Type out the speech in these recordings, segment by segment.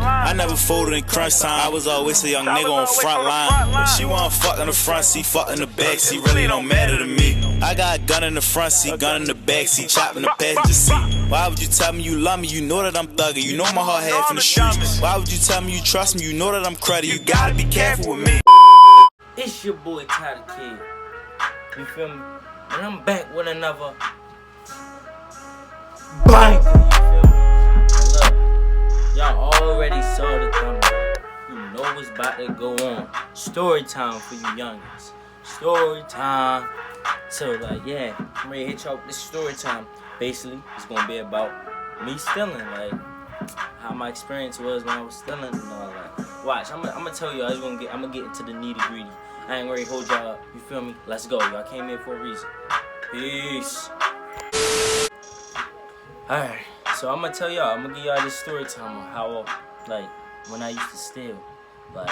I never folded in crunch time. I was always a young nigga on front line. If she want fuck in the front seat, fuck in the back seat, really don't matter to me. I got a gun in the front seat, gun in the back seat, chop in the passenger seat. Why would you tell me you love me? You know that I'm thugging. You know my heart half in the streets. Why would you tell me you trust me? You know that I'm cruddy. You gotta be careful with me. It's your boy Ty the Kid. You feel me? And I'm back with another bang. You feel me? And look, y'all already saw the thumbnail. You know what's about to go on. Story time for you youngins. Story time. So like, yeah, I'm ready to hit y'all with this story time. Basically, it's gonna be about me stealing, like how my experience was when I was stealing and all that. Watch, I'm gonna tell y'all. I'm gonna get into the nitty gritty. I ain't ready to hold y'all up. You feel me? Let's go. Y'all came here for a reason. Peace. Alright, so I'm gonna tell y'all. I'm gonna give y'all this story time on how, like, when I used to steal. Like,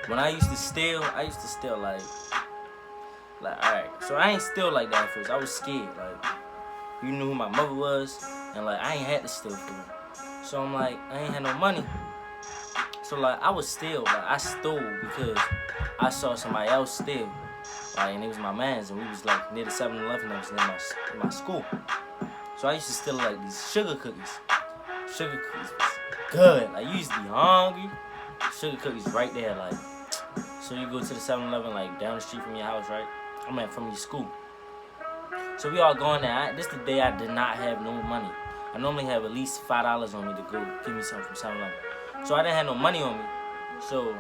when I used to steal like, alright. So I ain't steal like that at first. I was scared. Like, you knew who my mother was, and like, I ain't had to steal for them. So I'm like, I ain't had no money. So like, I was steal. Like, I stole because I saw somebody else steal. Like, and it was my man's, and we was like near the 7-Eleven that was near my school. So I used to steal like these sugar cookies. Sugar cookies was good. Like, you used to be hungry. Sugar cookies right there, like. So you go to the 7-Eleven like down the street from your house, right? I mean, from your school. So we all going there. This the day I did not have no money. I normally have at least $5 on me to go give me something from 7-Eleven. So I didn't have no money on me. So,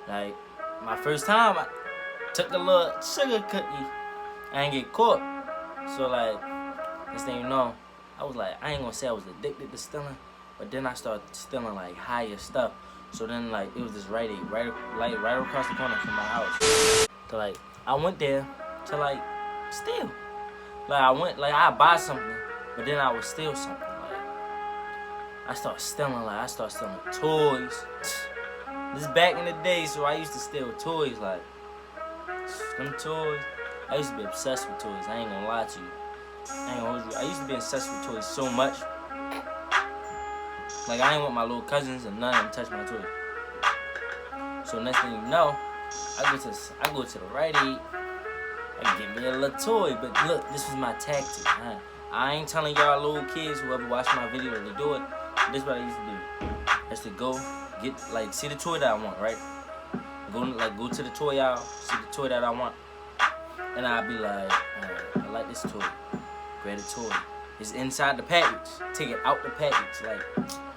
like, my first time, I took a little sugar cookie. I ain't get caught. So, like, this thing you know, I was like, I ain't gonna say I was addicted to stealing, but then I started stealing like higher stuff. So then, like, it was this right across the corner from my house. So like, I went there to like steal. Like, I buy something, but then I would steal something. Like, I started stealing toys. This is back in the day, so I used to steal toys, like them toys. I used to be obsessed with toys. I ain't gonna lie to you. I ain't gonna hold you. I used to be obsessed with toys so much. Like, I ain't want my little cousins and none of them touch my toys. So next thing you know, I go to the Rite Aid. I get me a little toy, but look, this was my tactic. I ain't telling y'all little kids, whoever watch my video, to do it. This is what I used to do. I used to go get, like, see the toy that I want, right? Go to the toy aisle, see the toy that I want, and I'll be like, alright, I like this toy. Grab the toy. It's inside the package. Take it out the package. Like,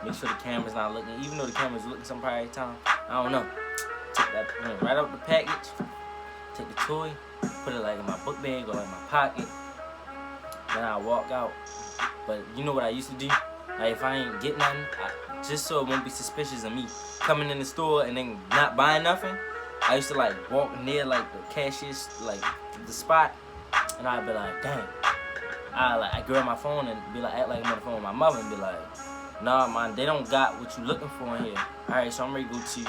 make sure the camera's not looking. Even though the camera's looking some probably time, I don't know. Take that right out the package. Take the toy. Put it like in my book bag or like my pocket. Then I walk out. But you know what I used to do? Like, if I ain't get nothing, just so it won't be suspicious of me coming in the store and then not buying nothing, I used to like walk near like the cashier's, like the spot, and I'd be like, dang. I grab my phone and be like, act like I'm on the phone with my mother and be like, nah, man, they don't got what you looking for in here. Alright, so I'm ready to go to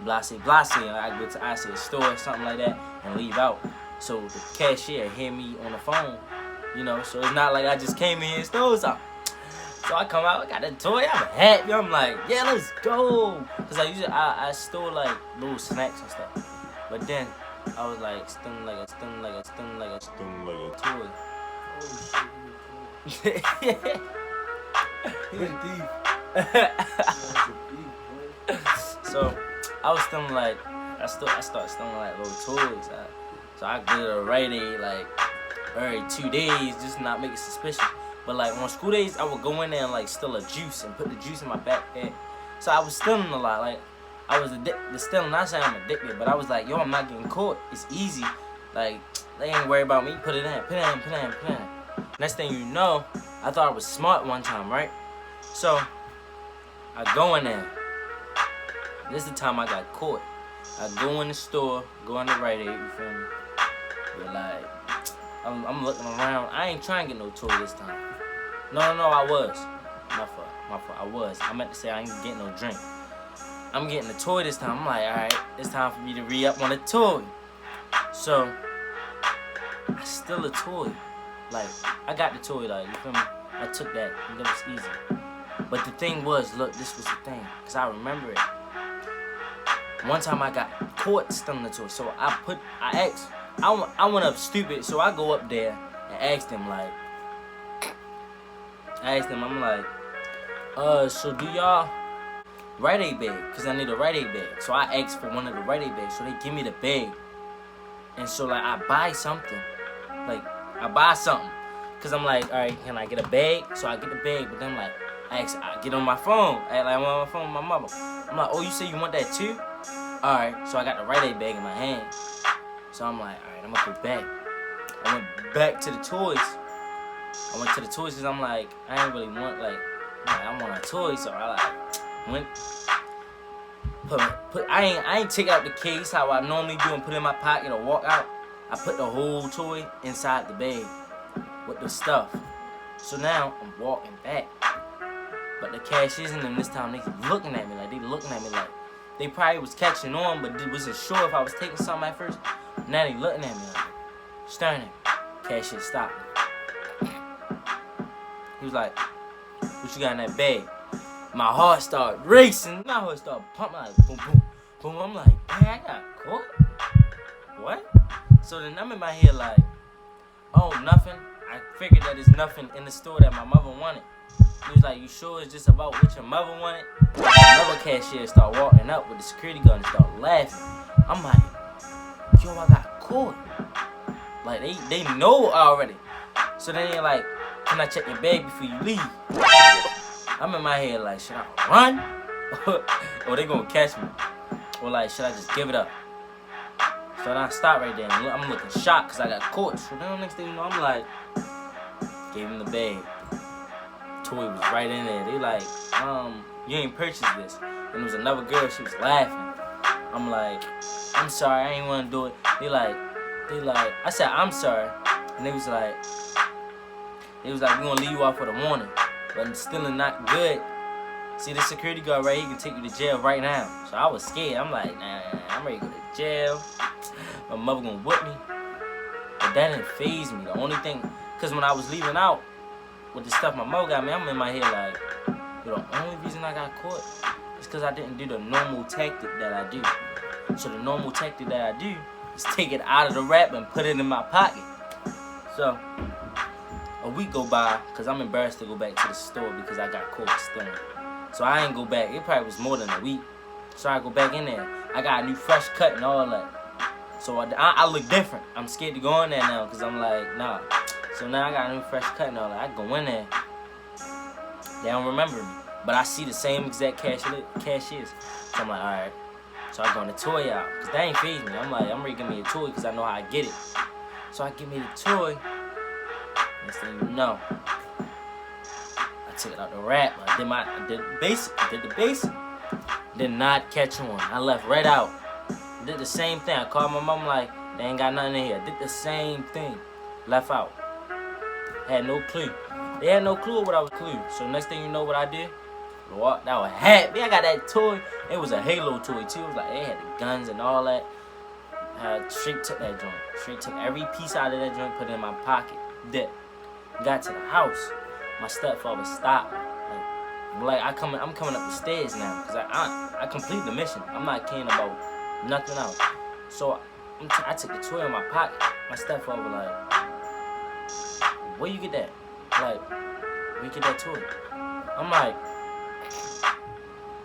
Blase, and I go to, I say, a store or something like that and leave out. So the cashier hear me on the phone, you know, so it's not like I just came in and stole something. So I come out, I got the toy, I'm happy, I'm like, yeah, let's go. Cause I stole like little snacks and stuff. But then I was like, stealing like a toy. So I was stealing like, I started stealing like little toys. So I go to the Rite Aid like every 2 days just to not make it suspicious. But like on school days, I would go in there and like steal a juice and put the juice in my backpack. So I was stealing a lot. Like, I was addicted to stealing. Not saying I'm addicted, but I was like, yo, I'm not getting caught. It's easy. Like, they ain't worried about me. Put it in. Next thing you know, I thought I was smart one time, right? So I go in there. This is the time I got caught. I go in the store, go in the Rite Aid, you feel me? But like, I'm looking around. I ain't trying to get no toy this time. No, I was. My fault. I was. I meant to say I ain't getting no drink. I'm getting the toy this time. I'm like, alright, it's time for me to re-up on the toy. So I steal a toy. Like, I got the toy, like, you feel me? I took that, and that was easy. But the thing was, look, this was the thing, because I remember it. One time I got caught stealing the toy, so I went up stupid, so I go up there and ask them, like, I'm like, so do y'all Rite Aid bag? Because I need a Rite Aid bag. So I asked for one of the Rite Aid bags, so they give me the bag. And so, like, I buy something. Because I'm like, all right, can I get a bag? So I get the bag, but then, like, I get on my phone. I'm on my phone with my mother. I'm like, oh, you say you want that too? All right, so I got the Rite Aid bag in my hand. So I'm like, all right, I'm going to go back. I went back to the toys. I went to the toys because I'm like, I ain't really want, like, I want a toy. So I, like, went, I ain't take out the case how I normally do and put it in my pocket or walk out. I put the whole toy inside the bag with the stuff. So now I'm walking back. But the cashiers in them this time, they looking at me like, they probably was catching on, but they wasn't sure if I was taking something at first. Now they looking at me like, staring at me. Cashier stopped me. He was like, what you got in that bag? My heart started racing. My heart started pumping like boom, boom, boom. I'm like, man, I got caught? What? So then I'm in my head like, oh, nothing. I figured that there's nothing in the store that my mother wanted. He was like, you sure it's just about what your mother wanted? Another cashier started walking up with the security guard and started laughing. I'm like, yo, I got caught. Like, they know already. So then they're like, can I check your bag before you leave? I'm in my head like, should I run? Or they gonna catch me? Or like, should I just give it up? So then I stop right there. I'm looking shocked because I got caught. So then the next thing you know, I'm like, gave him the bag. Toy was right in there. They like, you ain't purchased this. And there was another girl, she was laughing. I'm like, I'm sorry, I ain't want to do it. They like, I said, I'm sorry. And they was like, we gonna leave you off for the morning. But stealing not good. See the security guard right here, he can take you to jail right now. So I was scared. I'm like, nah, I'm ready to go to jail. My mother gonna whip me. But that didn't faze me. The only thing, because when I was leaving out with the stuff my mother got me, I'm in my head like, the only reason I got caught is because I didn't do the normal tactic that I do. So the normal tactic that I do is take it out of the wrap and put it in my pocket. So a week go by because I'm embarrassed to go back to the store because I got caught stealing. So I ain't go back. It probably was more than a week. So I go back in there. I got a new fresh cut and all that. So I look different. I'm scared to go in there now because I'm like, nah. So now I got a new fresh cut and all that. I go in there. They don't remember me. But I see the same exact cashiers. So I'm like, alright. So I go in the toy out. Because they ain't feed me. I'm like, I'm ready to give me a toy because I know how I get it. So I give me the toy. Next thing you know, I took it out the wrap. I did the basic. Did not catch on. I left right out. Did the same thing. I called my mom like, they ain't got nothing in here. Did the same thing. Left out. Had no clue. They had no clue what I was clue. So next thing you know what I did? Walked out happy. I got that toy. It was a Halo toy too. It was like, it had the guns and all that. Straight took that joint. Straight took every piece out of that joint, put it in my pocket. Dip. Got to the house. My stepfather stopped me. I'm coming up the stairs now because I completed the mission. I'm not caring about nothing else. So I took the toy in my pocket. My stepfather was like, where you get that? Like, where you get that toy? I'm like,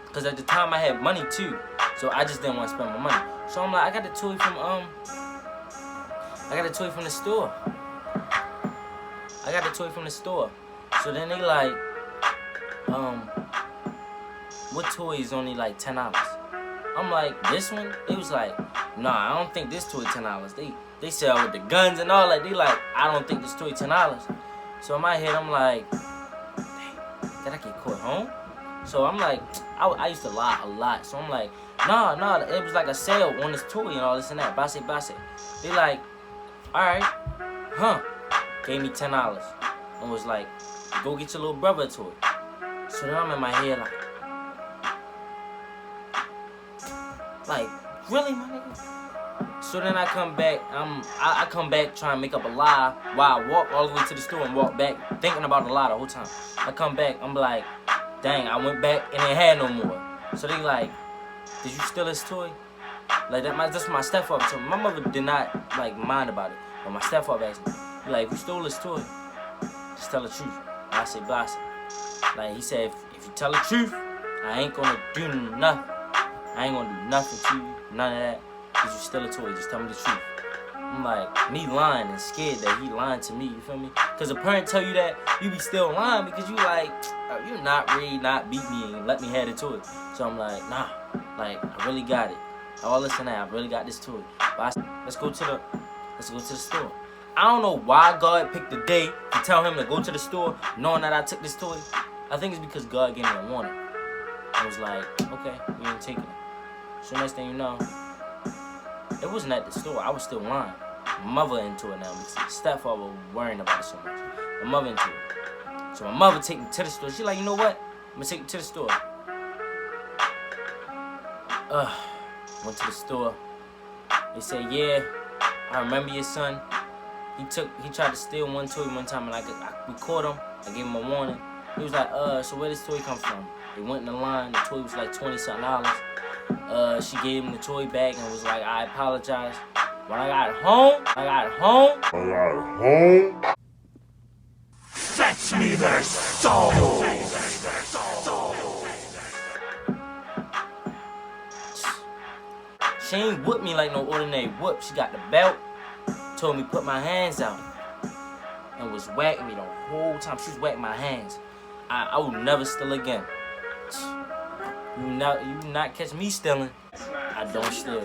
because at the time I had money too, so I just didn't want to spend my money. So I'm like, I got the toy from the store. I got the toy from the store. So then they like, what toy is only like $10? I'm like, this one? They was like, nah, I don't think this toy $10. They sell with the guns and all that. They like, I don't think this toy $10. So in my head, I'm like, dang, did I get caught home? So I'm like, I used to lie a lot. So I'm like, nah, it was like a sale on this toy and all this and that. Base. They like, alright, gave me $10 and was like, go get your little brother a toy. So then I'm in my head like, really, my nigga? So then I come back, I come back trying to make up a lie while I walk all the way to the store and walk back thinking about the lie the whole time. I come back, I'm like, dang, I went back and they had no more. So they like, did you steal his toy? Like that's what my stepfather told me. My mother did not like mind about it, but my stepfather asked me, like, if you stole his toy, just tell the truth. And I said, boss. Like he said, if you tell the truth, I ain't gonna do nothing. I ain't gonna do nothing to you, none of that. Cause you steal a toy, just tell me the truth. I'm like, me lying and scared that he lying to me, you feel me? Cause a parent tell you that, you be still lying because you like, you not really not beat me and let me have the toy. So I'm like, nah, like I really got it. All this and that, I really got this toy. But let's go to the store. I don't know why God picked the day to tell him to go to the store, knowing that I took this toy. I think it's because God gave me a warning. I was like, okay, we ain't taking it. So next thing you know, it wasn't at the store. I was still lying. My mother into it now because the stepfather was worrying about it so much. My mother into it. So my mother take me to the store. She like, you know what? I'm gonna take you to the store. Went to the store. They said, yeah, I remember your son. He tried to steal one toy one time, and we caught him. I gave him a warning. He was like, so where this toy come from? They went in the line. The toy was like $20-something. She gave him the toy back and was like, I apologize. When I got home. Fetch me their soul. She ain't whipped me like no ordinary whoop. She got the belt, told me put my hands out, and was whacking me the whole time. She was whacking my hands. I will never steal again. You not catch me stealing. I don't steal.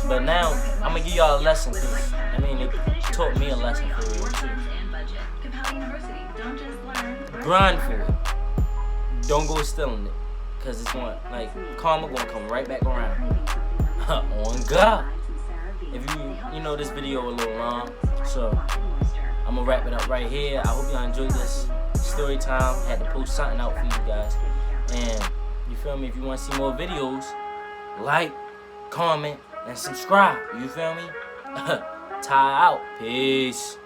But now I'm gonna give y'all a lesson, cause I mean it taught me a lesson for real too. Grind for it. Don't go stealing it. Cause it's like karma gonna come right back around. On God. If you know this video a little long, so I'm gonna wrap it up right here. I hope y'all enjoyed this story time. Had to post something out for you guys. And you feel me? If you want to see more videos, like, comment, and subscribe. You feel me? Tie out. Peace.